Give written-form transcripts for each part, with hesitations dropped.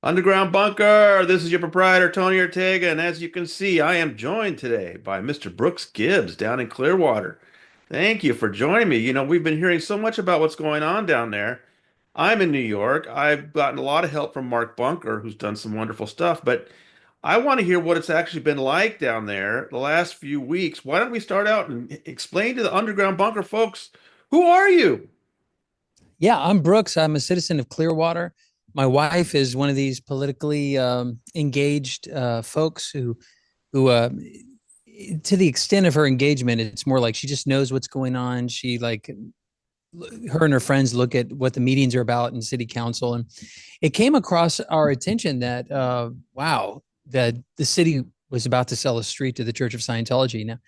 Underground Bunker, this is your proprietor, Tony Ortega, and as you can see, I am joined today by Mr. Brooks Gibbs down in Clearwater. Thank you for joining me. We've been hearing so much about what's going on down there. I'm in New York. I've gotten a lot of help from Mark Bunker, who's done some wonderful stuff, but I want to hear what it's actually been like down there the last few weeks. Why don't we start out and explain to the Underground Bunker folks, who are you? Yeah, I'm Brooks. I'm a citizen of Clearwater. My wife is one of these politically engaged folks who, to the extent of her engagement, it's more like she just knows what's going on. She like her and her friends look at what the meetings are about in city council, and it came across our attention that wow, that the city was about to sell a street to the Church of Scientology. Now,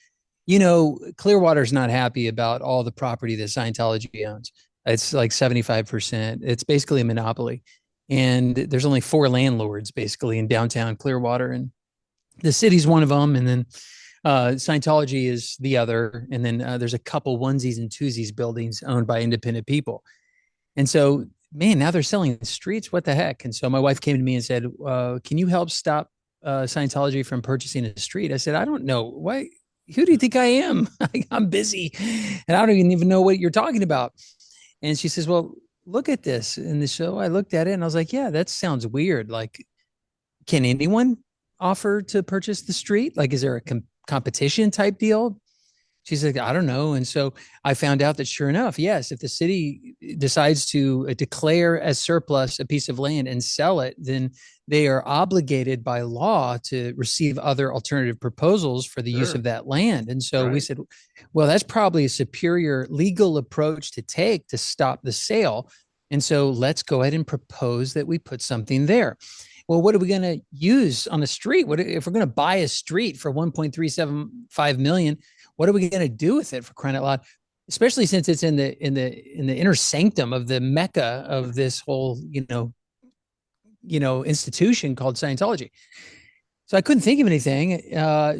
Clearwater's not happy about all the property that Scientology owns. It's like 75%. It's basically a monopoly. And there's only four landlords basically in downtown Clearwater. And the city's one of them. And then Scientology is the other. And then there's a couple onesies and twosies buildings owned by independent people. And so, man, now they're selling the streets. What the heck? And so my wife came to me and said, can you help stop Scientology from purchasing a street? I said, I don't know. Why? Who do you think I am? I'm busy and I don't even know what you're talking about. And she says, well, look at this in the show. I looked at it and I was like, yeah, that sounds weird. Like, can anyone offer to purchase the street? Like, is there a competition type deal? She's like, I don't know. And so I found out that sure enough, yes, if the city decides to declare as surplus a piece of land and sell it, then they are obligated by law to receive other alternative proposals for the use of Sure. that land. And so we Right. said, well, that's probably a superior legal approach to take to stop the sale. And so let's go ahead and propose that we put something there. Well, what are we going to use on the street? What if we're going to buy a street for 1.375 million? What are we going to do with it, for crying out loud? Especially since it's in the inner sanctum of the mecca of this whole institution called Scientology. So I couldn't think of anything.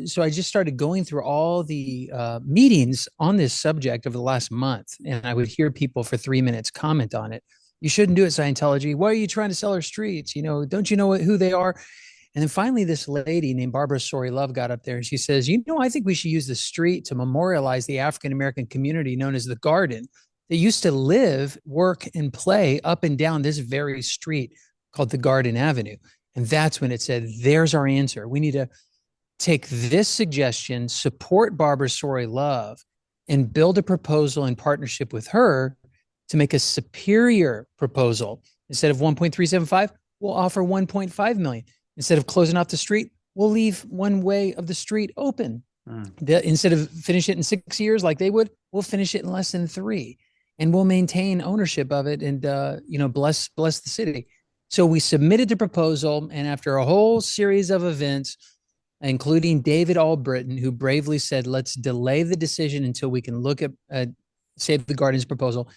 So I just started going through all the meetings on this subject over the last month, and I would hear people for 3 minutes comment on it. You shouldn't do it, Scientology. Why are you trying to sell our streets? Don't you know who they are? And then finally, this lady named Barbara Story Love got up there and she says, I think we should use the street to memorialize the African American community known as the Garden that used to live, work, and play up and down this very street called the Garden Avenue. And that's when it said, there's our answer. We need to take this suggestion, support Barbara Story Love, and build a proposal in partnership with her to make a superior proposal. Instead of 1.375, we'll offer 1.5 million. Instead of closing off the street, we'll leave one way of the street open. Hmm. Instead of finish it in 6 years like they would, we'll finish it in less than 3, and we'll maintain ownership of it and bless the city. So we submitted the proposal, and after a whole series of events, including David Albritton, who bravely said, "Let's delay the decision until we can look at Save the Gardens proposal."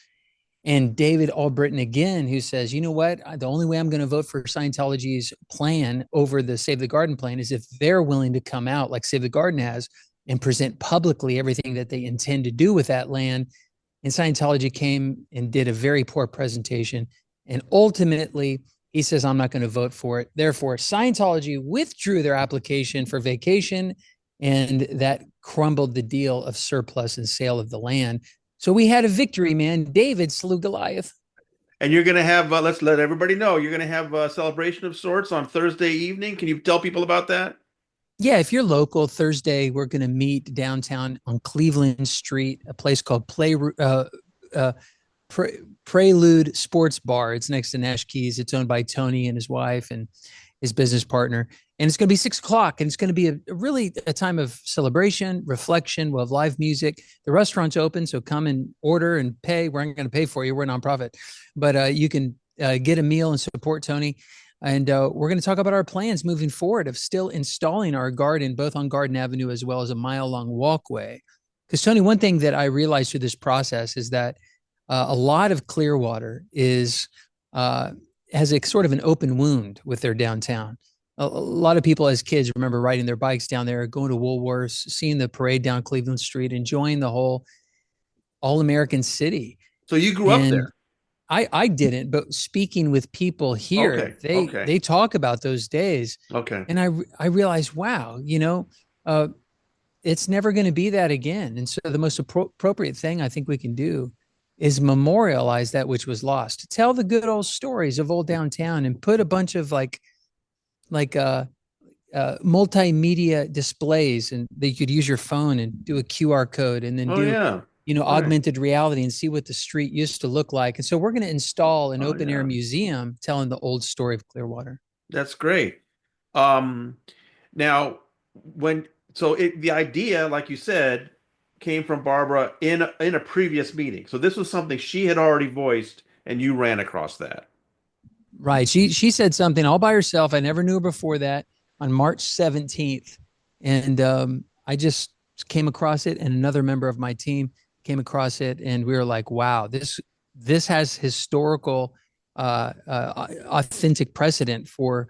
And David Albritton again, who says, you know what? The only way I'm going to vote for Scientology's plan over the Save the Garden plan is if they're willing to come out like Save the Garden has and present publicly everything that they intend to do with that land. And Scientology came and did a very poor presentation. And ultimately, he says, I'm not going to vote for it. Therefore, Scientology withdrew their application for vacation, and that crumbled the deal of surplus and sale of the land. So we had a victory, man. David slew Goliath. And you're going to have, let's let everybody know, you're going to have a celebration of sorts on Thursday evening. Can you tell people about that? Yeah, if you're local, Thursday we're going to meet downtown on Cleveland Street, a place called uh, Pre- Prelude Sports Bar. It's next to Nash Keys. It's owned by Tony and his wife and his business partner. And it's going to be 6 o'clock, and it's going to be really a time of celebration, reflection. We'll have live music. The restaurant's open, so come and order and pay. We're not going to pay for you. We're a nonprofit, but you can get a meal and support Tony. And we're going to talk about our plans moving forward of still installing our garden, both on Garden Avenue as well as a mile-long walkway. Because Tony, one thing that I realized through this process is that a lot of Clearwater is has a sort of an open wound with their downtown. A lot of people as kids remember riding their bikes down there, going to Woolworths, seeing the parade down Cleveland Street, enjoying the whole all-American city. So you grew up And there. I didn't, but speaking with people here, Okay, okay, they talk about those days, okay. and I realized, wow, uh, it's never going to be that again. And so the most appropriate thing I think we can do is memorialize that which was lost. Tell the good old stories of old downtown and put a bunch of like multimedia displays, and that you could use your phone and do a QR code and then Oh do, yeah, right. augmented reality and see what the street used to look like. And so we're going to install an Oh open air yeah, museum telling the old story of Clearwater. that's great. Um, Now, when the idea, like you said, came from Barbara in a previous meeting. So this was something she had already voiced, and you ran across that. Right. She said something all by herself. I never knew her before that, on March 17th. And I just came across it, and another member of my team came across it, and we were like, wow, this has historical authentic precedent for,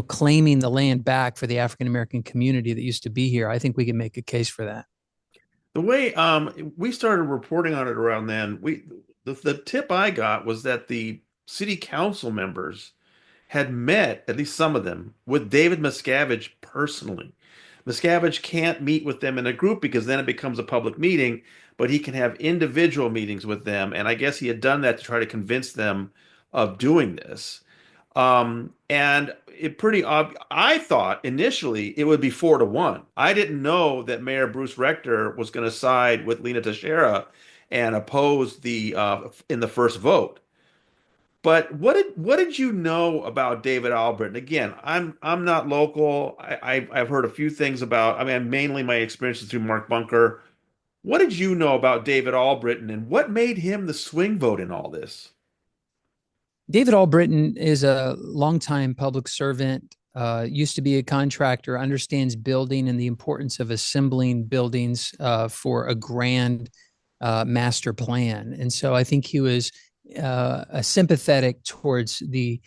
claiming the land back for the African American community that used to be here. I think we can make a case for that. The way we started reporting on it around then, the tip I got was that the city council members had met, at least some of them, with David Miscavige personally. Miscavige can't meet with them in a group because then it becomes a public meeting, but he can have individual meetings with them. And I guess he had done that to try to convince them of doing this. And it pretty I thought initially it would be 4-1. I didn't know that Mayor Bruce Rector was going to side with Lena Teixeira and oppose the in the first vote. But what did you know about David Albritton? Again, I'm not local. I've heard a few things about. I mean, mainly my experiences through Mark Bunker. What did you know about David Albritton, and what made him the swing vote in all this? David Albritton is a longtime public servant, used to be a contractor, understands building and the importance of assembling buildings for a grand master plan. And so I think he was sympathetic towards the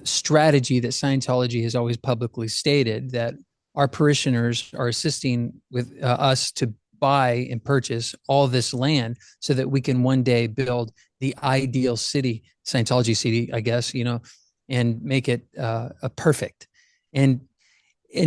strategy that Scientology has always publicly stated, that our parishioners are assisting with us to buy and purchase all this land so that we can one day build the ideal city, Scientology city, I guess, and make it a perfect. And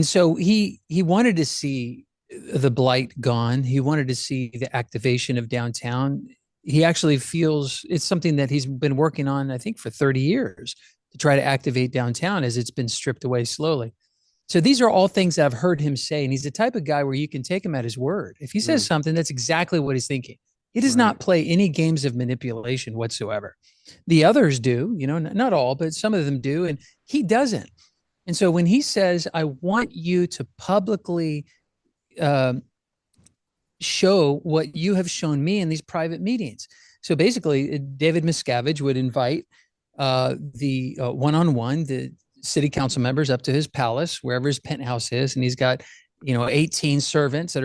so he wanted to see the blight gone. He wanted to see the activation of downtown. He actually feels it's something that he's been working on, I think, for 30 years, to try to activate downtown as it's been stripped away slowly. So these are all things that I've heard him say. And he's the type of guy where you can take him at his word. If he says Mm, something, that's exactly what he's thinking. He does right. not play any games of manipulation whatsoever. The others do, not all, but some of them do. And he doesn't. And so when he says, I want you to publicly uh, show what you have shown me in these private meetings. So basically, David Miscavige would invite the one-on-one, the city council members up to his palace, wherever his penthouse is. And he's got, 18 servants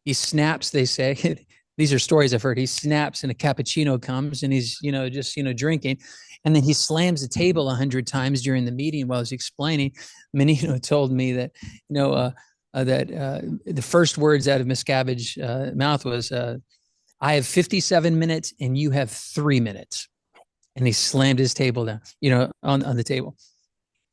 he snaps, they say. These are stories I've heard. He snaps and a cappuccino comes and he's, just, drinking. And then he slams the table 100 times during the meeting while he's explaining. Menino told me that, the first words out of Miscavige's mouth was, I have 57 minutes and you have 3 minutes. And he slammed his table down, on the table.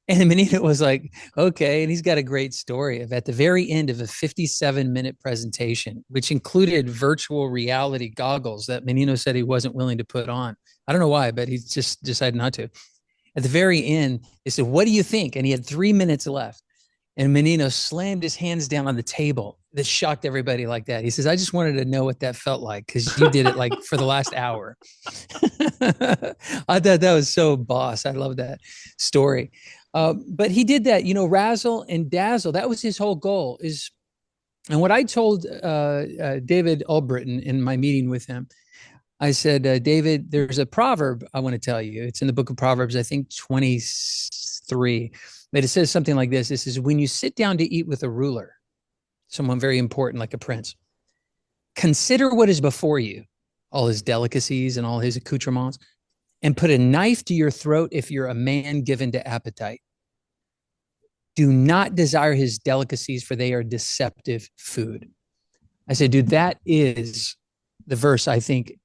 And Menino was like, okay. And he's got a great story of, at the very end of a 57-minute presentation, which included virtual reality goggles that Menino said he wasn't willing to put on. I don't know why, but he just decided not to. At the very end, they said, what do you think? And he had 3 minutes left. And Menino slammed his hands down on the table. That shocked everybody like that. He says, I just wanted to know what that felt like because you did it like for the last hour. I thought that was so boss. I love that story. But he did that, razzle and dazzle. That was his whole goal. And what I told David Albritton in my meeting with him, I said, David, there's a proverb I want to tell you. It's in the book of Proverbs, I think 23. But it says something like this. It says, when you sit down to eat with a ruler, someone very important like a prince, consider what is before you, all his delicacies and all his accoutrements, and put a knife to your throat if you're a man given to appetite. Do not desire his delicacies, for they are deceptive food. I said, dude, that is the verse I think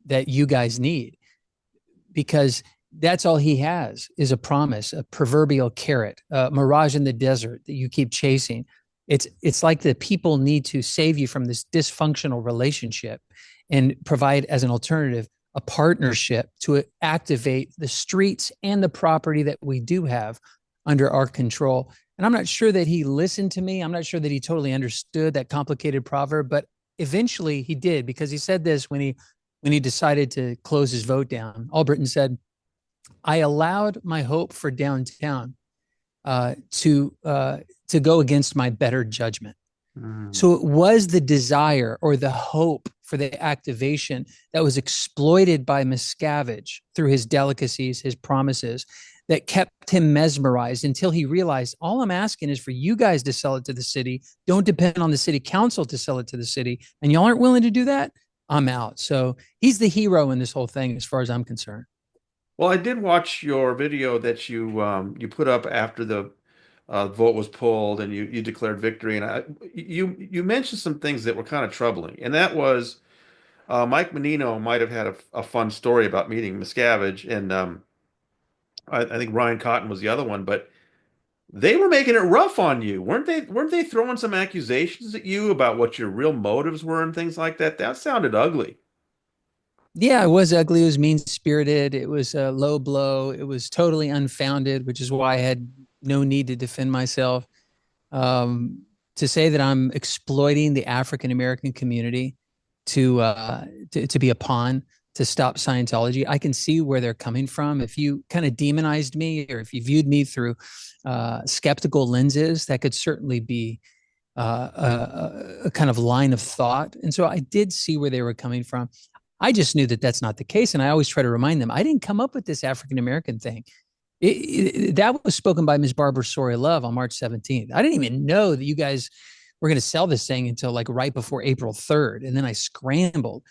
that you guys need. because that's all he has is a promise, a proverbial carrot, a mirage in the desert that you keep chasing. It's like the people need to save you from this dysfunctional relationship and provide as an alternative a partnership to activate the streets and the property that we do have under our control. And I'm not sure that he listened to me. I'm not sure that he totally understood that complicated proverb, but eventually he did, because he said this when he decided to close his vote down. Albritton said, "I allowed my hope for downtown uh, to uh, to go against my better judgment." Mm. So it was the desire or the hope for the activation that was exploited by Miscavige through his delicacies, his promises, that kept him mesmerized until he realized, all I'm asking is for you guys to sell it to the city. Don't depend on the city council to sell it to the city. And y'all aren't willing to do that. I'm out. So he's the hero in this whole thing, as far as I'm concerned. Well, I did watch your video that you put up after the vote was pulled and you declared victory, and you mentioned some things that were kind of troubling, and that was Mike Menino might have had a fun story about meeting Miscavige, and I think Ryan Cotton was the other one, but they were making it rough on you, weren't they? Weren't they throwing some accusations at you about what your real motives were and things like that? That sounded ugly. Yeah, it was ugly. It was mean spirited. It was a low blow. It was totally unfounded, which is why I had no need to defend myself. Um, to say that I'm exploiting the African American community to be a pawn to stop Scientology, I can see where they're coming from. If you kind of demonized me, or if you viewed me through skeptical lenses, that could certainly be a kind of line of thought. And so I did see where they were coming from. I just knew that that's not the case. And I always try to remind them, I didn't come up with this African American thing. That was spoken by Ms. Barbara Story Love on March 17th. I didn't even know that you guys were going to sell this thing until like right before April 3rd. And then I scrambled.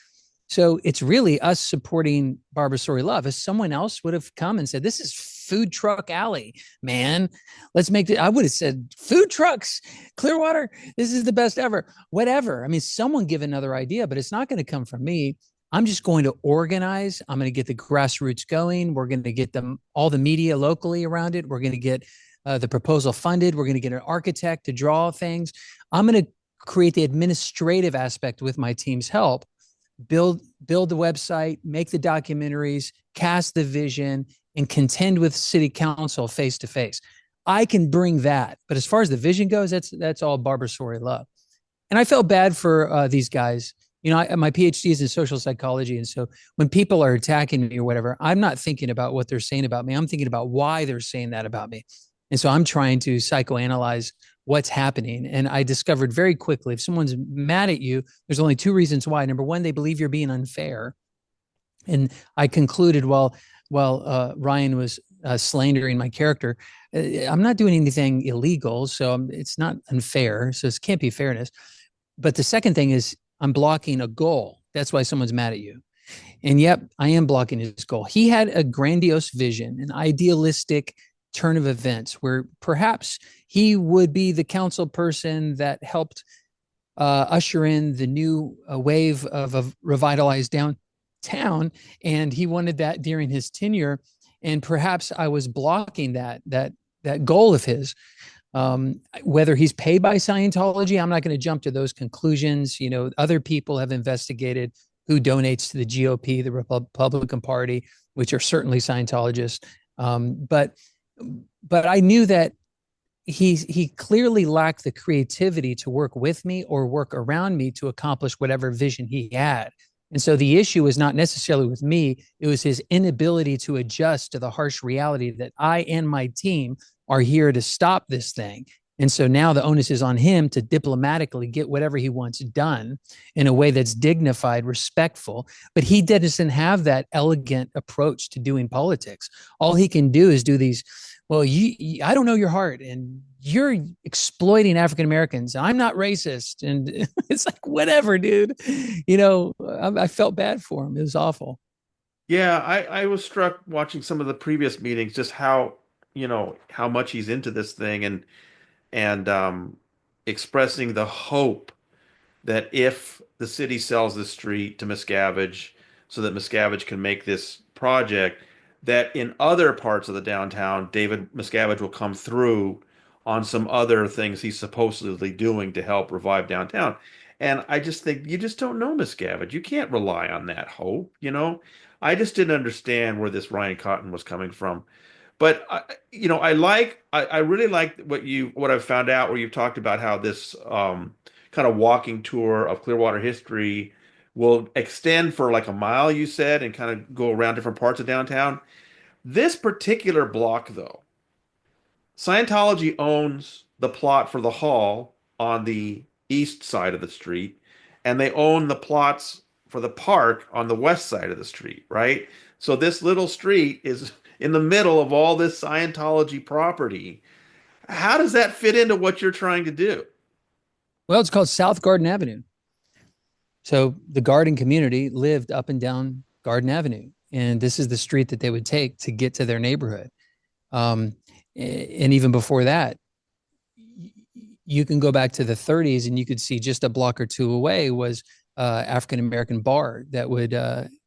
So it's really us supporting Barbara Story Love. If someone else would have come and said, "This is Food Truck Alley, man. Let's make it," I would have said, "Food trucks, Clearwater, this is the best ever." Whatever. I mean, someone give another idea, but it's not going to come from me. I'm just going to organize. I'm going to get the grassroots going. We're going to get them all the media locally around it. We're going to get the proposal funded. We're going to get an architect to draw things. I'm going to create the administrative aspect with my team's help. Build the website, make the documentaries, cast the vision, and contend with city council face to face. I can bring that, but as far as the vision goes, that's all Barbara Story Love. And I felt bad for these guys. You know, my PhD is in social psychology, and so when people are attacking me or whatever, I'm not thinking about what they're saying about me. I'm thinking about why they're saying that about me. And so I'm trying to psychoanalyze what's happening. And I discovered very quickly, if someone's mad at you, there's only two reasons why. Number one, they believe you're being unfair. And I concluded, while Ryan was slandering my character, I'm not doing anything illegal, so it's not unfair. So it can't be fairness. But the second thing is I'm blocking a goal. That's why someone's mad at you. And yep, I am blocking his goal. He had a grandiose vision, an idealistic turn of events where perhaps he would be the council person that helped usher in the new wave of a revitalized downtown. And he wanted that during his tenure. And perhaps I was blocking that goal of his. Whether he's paid by Scientology, I'm not going to jump to those conclusions. You know, other people have investigated who donates to the GOP, the Republican Party, which are certainly Scientologists. But I knew that he clearly lacked the creativity to work with me or work around me to accomplish whatever vision he had. And so the issue was not necessarily with me, it was his inability to adjust to the harsh reality that I and my team are here to stop this thing. And so now the onus is on him to diplomatically get whatever he wants done in a way that's dignified, respectful. But he doesn't have that elegant approach to doing politics. All he can do is do these, well, I don't know your heart, and you're exploiting African Americans. I'm not racist. And it's like, whatever, dude. You know, I felt bad for him. It was awful. Yeah, I was struck watching some of the previous meetings, just how, how much he's into this thing and expressing the hope that if the city sells the street to Miscavige so that Miscavige can make this project, that in other parts of the downtown, David Miscavige will come through on some other things he's supposedly doing to help revive downtown. And I just think you just don't know Miscavige. You can't rely on that hope, you know? I just didn't understand where this Ryan Cotton was coming from. But I really like what I've found out where you've talked about how this kind of walking tour of Clearwater history will extend for like a mile, you said, and kind of go around different parts of downtown. This particular block, though, Scientology owns the plot for the hall on the east side of the street, and they own the plots for the park on the west side of the street, right? So this little street is in the middle of all this Scientology property. How does that fit into what you're trying to do? Well, it's called South Garden Avenue. So the garden community lived up and down Garden Avenue, and this is the street that they would take to get to their neighborhood. Um, and even before that, you can go back to the 30s and you could see just a block or two away was African American bar that would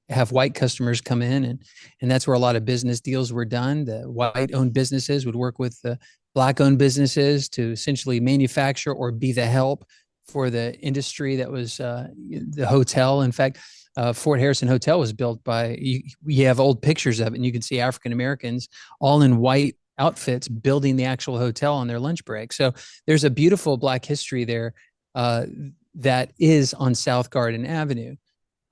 have white customers come in, and that's where a lot of business deals were done. The white owned businesses would work with the black owned businesses to essentially manufacture or be the help for the industry that was the hotel. In fact, Fort Harrison Hotel was built by, you have old pictures of it, and you can see African Americans all in white outfits building the actual hotel on their lunch break. So there's a beautiful Black history there that is on South Garden Avenue.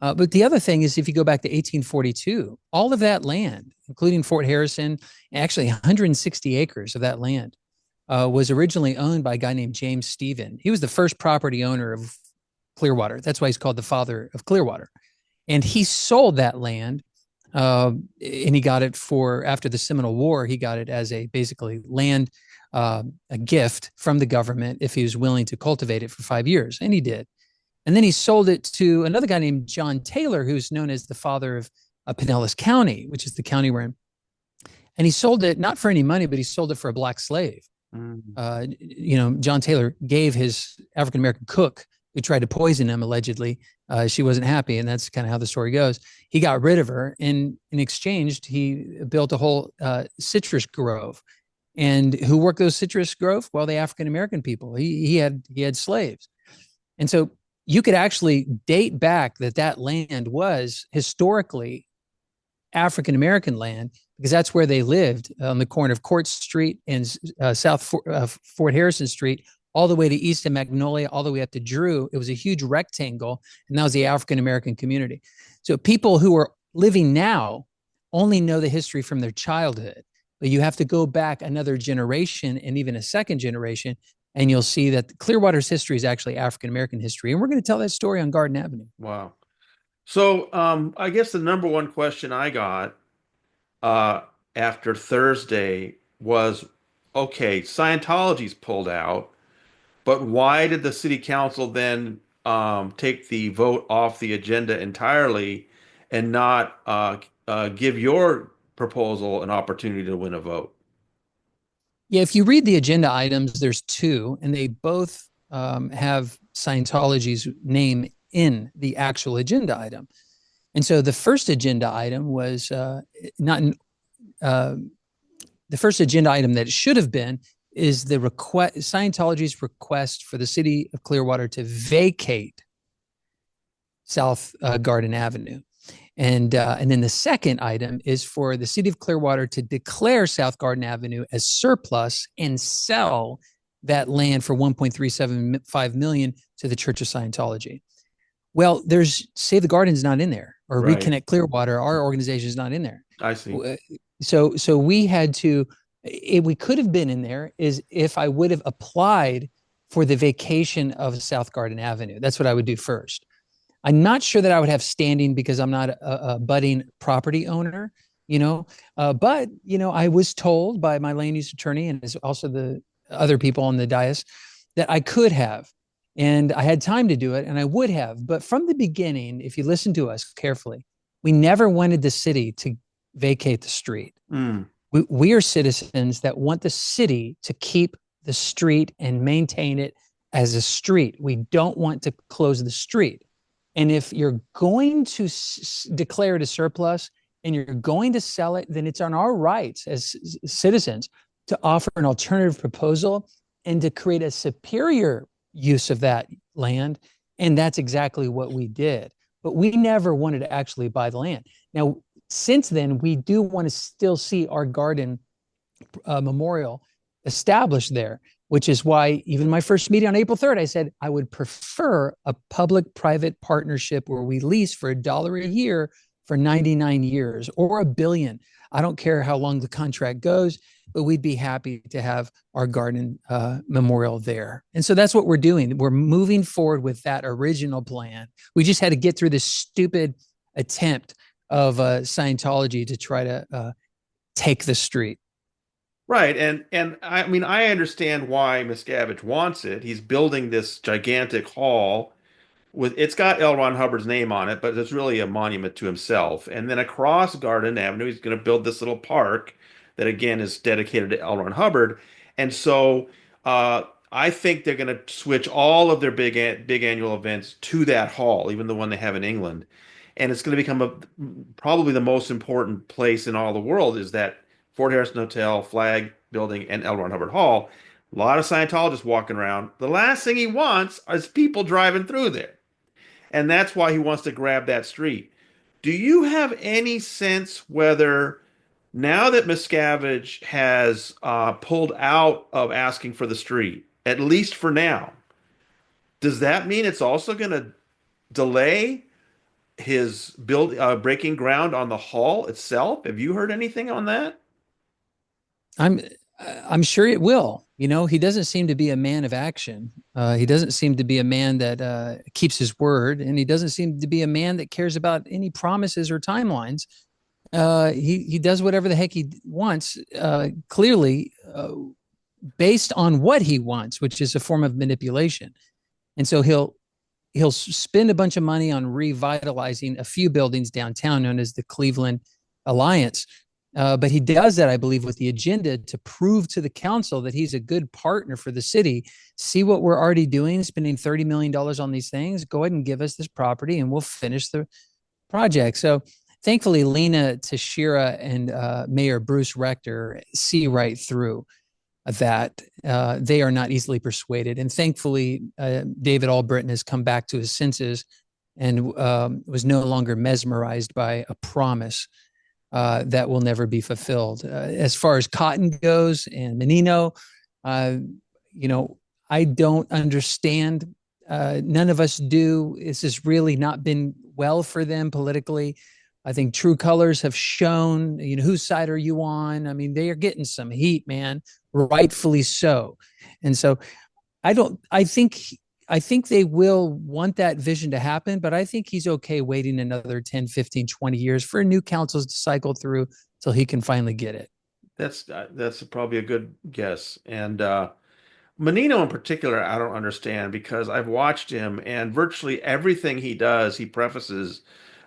But the other thing is, if you go back to 1842, all of that land, including Fort Harrison, actually 160 acres of that land, was originally owned by a guy named James Stephen. He was the first property owner of Clearwater. That's why he's called the father of Clearwater. And he sold that land, and he got it for, after the Seminole War, he got it as a basically land, a gift from the government if he was willing to cultivate it for 5 years. And he did. And then he sold it to another guy named John Taylor, who's known as the father of Pinellas County, which is the county we're in. And he sold it not for any money, but he sold it for a black slave. John Taylor gave his African American cook, who tried to poison him allegedly. She wasn't happy, and that's kind of how the story goes. He got rid of her, and in exchange, he built a whole citrus grove. And who worked those citrus grove? Well, the African American people. He had slaves, and so you could actually date back that land was historically African American land, because that's where they lived, on the corner of Court Street and South Fort Harrison Street, all the way to East and Magnolia, all the way up to Drew. It was a huge rectangle, and that was the African American community. So people who are living now only know the history from their childhood, but you have to go back another generation and even a second generation, and you'll see that Clearwater's history is actually African American history, and we're going to tell that story on Garden Avenue. Wow. So I guess the number one question I got uh, after Thursday was, okay, Scientology's pulled out, but why did the city council then take the vote off the agenda entirely and not give your proposal an opportunity to win a vote? Yeah, if you read the agenda items, there's two, and they both have Scientology's name in the actual agenda item. And so the first agenda item was not the first agenda item that it should have been is the request, Scientology's request for the city of Clearwater to vacate South Garden Avenue. And then the second item is for the city of Clearwater to declare South Garden Avenue as surplus and sell that land for $1.375 million to the Church of Scientology. Well, there's Save the Garden's not in there, or Right. Reconnect Clearwater, our organization, is not in there. I see. So we had to, we could have been in there is if I would have applied for the vacation of South Garden Avenue. That's what I would do first. I'm not sure that I would have standing because I'm not a budding property owner, but, I was told by my land use attorney and also the other people on the dais that I could have, and I had time to do it, and I would have. But from the beginning, if you listen to us carefully, we never wanted the city to vacate the street. We are citizens that want the city to keep the street and maintain it as a street. We don't want to close the street. And if you're going to declare it a surplus, and you're going to sell it, then it's on our rights as citizens to offer an alternative proposal and to create a superior use of that land. And that's exactly what we did. But we never wanted to actually buy the land. Now, since then, we do want to still see our garden memorial established there, which is why even my first meeting on April 3rd, I said I would prefer a public-private partnership where we lease for $1 a year for 99 years or $1 billion. I don't care how long the contract goes, but we'd be happy to have our garden memorial there. And so that's what we're doing. We're moving forward with that original plan. We just had to get through this stupid attempt of Scientology to try to take the street. Right, and I mean I understand why Miscavige wants it. He's building this gigantic hall with it's got L. Ron Hubbard's name on it, but it's really a monument to himself. And then across Garden Avenue, he's going to build this little park that again is dedicated to L. Ron Hubbard. And so I think they're going to switch all of their big annual events to that hall, even the one they have in England. And it's going to become probably the most important place in all the world is that Fort Harrison Hotel, Flag Building, and L. Ron Hubbard Hall. A lot of Scientologists walking around. The last thing he wants is people driving through there. And that's why he wants to grab that street. Do you have any sense whether now that Miscavige has pulled out of asking for the street, at least for now, does that mean it's also going to delay his breaking ground on the hall itself? Have you heard anything on that? I'm I'm sure it will. You know, he doesn't seem to be a man of action. He doesn't seem to be a man that keeps his word, and he doesn't seem to be a man that cares about any promises or timelines. He does whatever the heck he wants, clearly based on what he wants, which is a form of manipulation. And so he'll spend a bunch of money on revitalizing a few buildings downtown, known as the Cleveland Alliance. But he does that, I believe, with the agenda to prove to the council that he's a good partner for the city. See what we're already doing, spending $30 million on these things. Go ahead and give us this property and we'll finish the project. So thankfully, Lena Teixeira and Mayor Bruce Rector see right through that. They are not easily persuaded. And thankfully, David Albritton has come back to his senses and was no longer mesmerized by a promise that will never be fulfilled. As far as Cotton goes and Menino, I don't understand. None of us do. This has really not been well for them politically. I think true colors have shown, whose side are you on? I mean, they are getting some heat, man, rightfully so. And so I think they will want that vision to happen, but I think he's okay waiting another 10, 15, 20 years for a new council to cycle through till he can finally get it. That's probably a good guess. And Menino in particular, I don't understand because I've watched him and virtually everything he does, he prefaces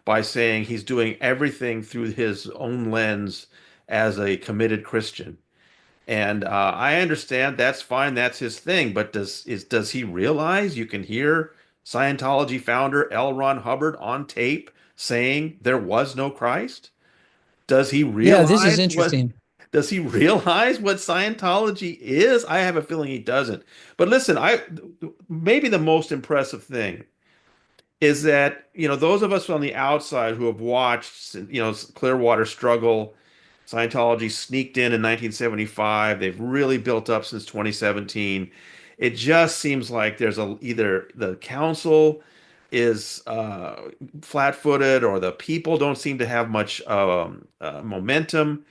by saying he's doing everything through his own lens as a committed Christian. And I understand that's fine, that's his thing, but does he realize you can hear Scientology founder L. Ron Hubbard on tape saying there was no Christ? Does he Yeah, this is realize what interesting. does he realize what Scientology is? I have a feeling he doesn't. But listen, I maybe the most impressive thing is that, those of us on the outside who have watched, Clearwater struggle, Scientology sneaked in 1975. They've really built up since 2017. It just seems like there's either the council is flat-footed or the people don't seem to have much momentum.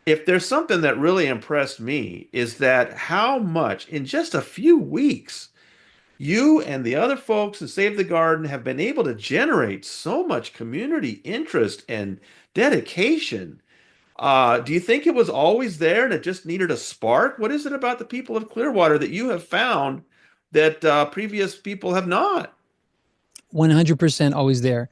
If there's something that really impressed me is that how much in just a few weeks you and the other folks in Save the Garden have been able to generate so much community interest and dedication. Do you think it was always there and it just needed a spark? What is it about the people of Clearwater that you have found that previous people have not? 100% always there.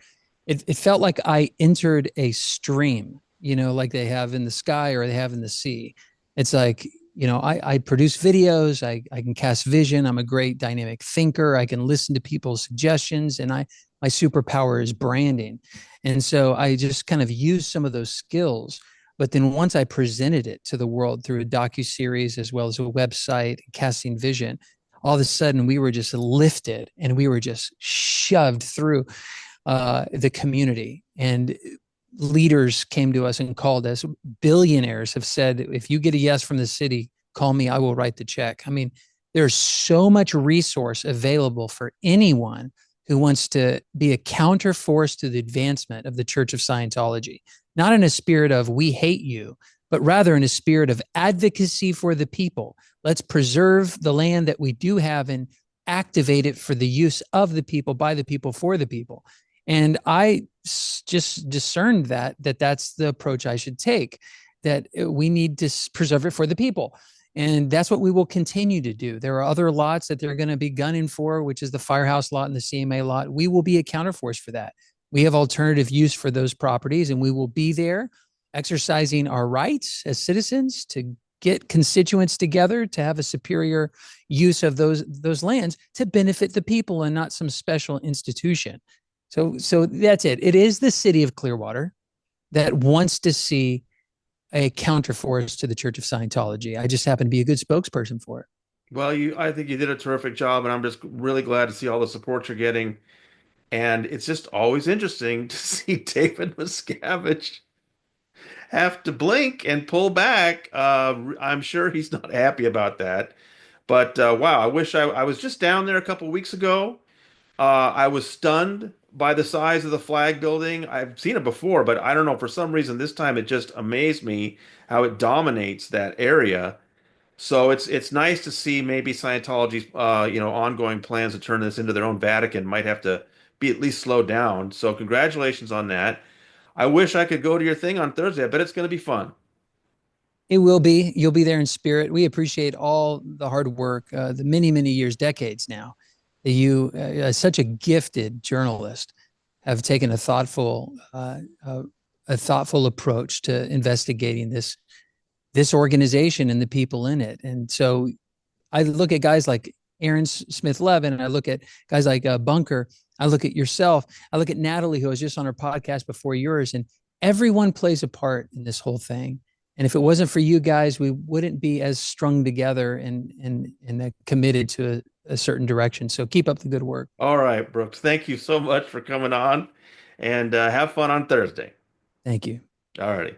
It felt like I entered a stream, like they have in the sky or they have in the sea. It's like, I produce videos, I can cast vision. I'm a great dynamic thinker. I can listen to people's suggestions and I my superpower is branding. And so I just kind of used some of those skills. But then once I presented it to the world through a docuseries as well as a website, casting vision, all of a sudden we were just lifted and we were just shoved through the community. And leaders came to us and called us. Billionaires have said, if you get a yes from the city, call me, I will write the check. I mean, there's so much resource available for anyone who wants to be a counter force to the advancement of the Church of Scientology, not in a spirit of we hate you, but rather in a spirit of advocacy for the people. Let's preserve the land that we do have and activate it for the use of the people, by the people, for the people. And I just discerned that that's the approach I should take, that we need to preserve it for the people. And that's what we will continue to do. There are other lots that they're going to be gunning for, which is the Firehouse lot and the CMA lot. We will be a counterforce for that. We have alternative use for those properties, and we will be there exercising our rights as citizens to get constituents together to have a superior use of those lands to benefit the people and not some special institution. So that's it. It is the city of Clearwater that wants to see a counterforce to the Church of Scientology. I just happen to be a good spokesperson for it. Well, I think you did a terrific job, and I'm just really glad to see all the support you're getting. And it's just always interesting to see David Miscavige have to blink and pull back. I'm sure he's not happy about that. But wow, I wish I was just down there a couple weeks ago. I was stunned by the size of the flag building. I've seen it before, but I don't know, for some reason this time it just amazed me how it dominates that area. So it's nice to see maybe Scientology's ongoing plans to turn this into their own Vatican might have to be at least slowed down. So congratulations on that. I wish I could go to your thing on Thursday. I bet it's going to be fun. It will be. You'll be there in spirit. We appreciate all the hard work, the many, many years, decades now, that you, as such a gifted journalist, have taken a thoughtful approach to investigating this organization and the people in it. And so I look at guys like Aaron Smith Levin, and I look at guys like Bunker. I look at yourself. I look at Natalie, who was just on our podcast before yours, and everyone plays a part in this whole thing. And if it wasn't for you guys, we wouldn't be as strung together and committed to a certain direction. So keep up the good work. All right, Brooks. Thank you so much for coming on and have fun on Thursday. Thank you. All righty.